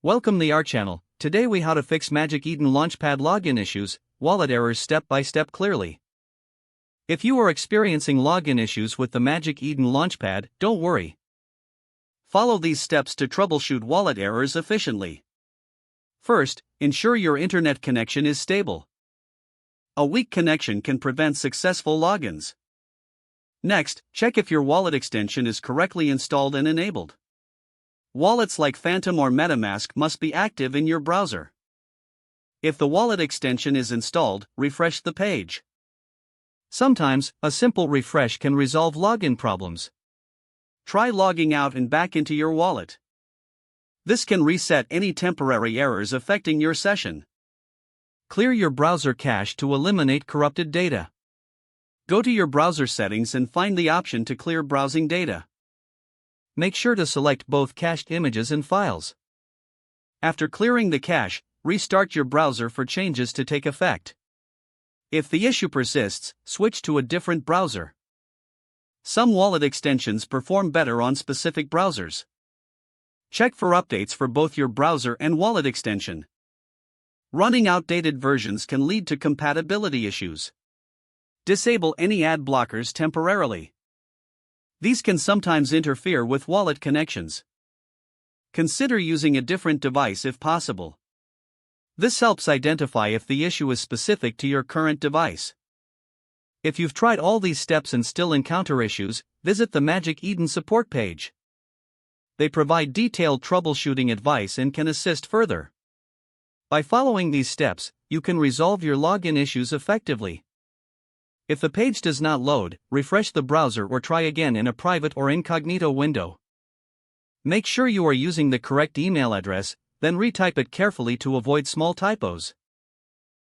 Welcome to our channel. Today we how to fix Magic Eden Launchpad login issues, wallet errors step by step clearly. If you are experiencing login issues with the Magic Eden Launchpad, don't worry. Follow these steps to troubleshoot wallet errors efficiently. First, ensure your internet connection is stable. A weak connection can prevent successful logins. Next, check if your wallet extension is correctly installed and enabled. Wallets like Phantom or MetaMask must be active in your browser. If the wallet extension is installed, refresh the page. Sometimes, a simple refresh can resolve login problems. Try logging out and back into your wallet. This can reset any temporary errors affecting your session. Clear your browser cache to eliminate corrupted data. Go to your browser settings and find the option to clear browsing data. Make sure to select both cached images and files. After clearing the cache, restart your browser for changes to take effect. If the issue persists, switch to a different browser. Some wallet extensions perform better on specific browsers. Check for updates for both your browser and wallet extension. Running outdated versions can lead to compatibility issues. Disable any ad blockers temporarily. These can sometimes interfere with wallet connections. Consider using a different device if possible. This helps identify if the issue is specific to your current device. If you've tried all these steps and still encounter issues, visit the Magic Eden support page. They provide detailed troubleshooting advice and can assist further. By following these steps, you can resolve your login issues effectively. If the page does not load, refresh the browser or try again in a private or incognito window. Make sure you are using the correct email address, then retype it carefully to avoid small typos.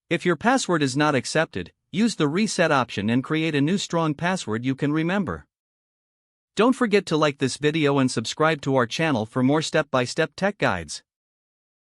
If your password is not accepted, use the reset option and create a new strong password you can remember. Don't forget to like this video and subscribe to our channel for more step-by-step tech guides.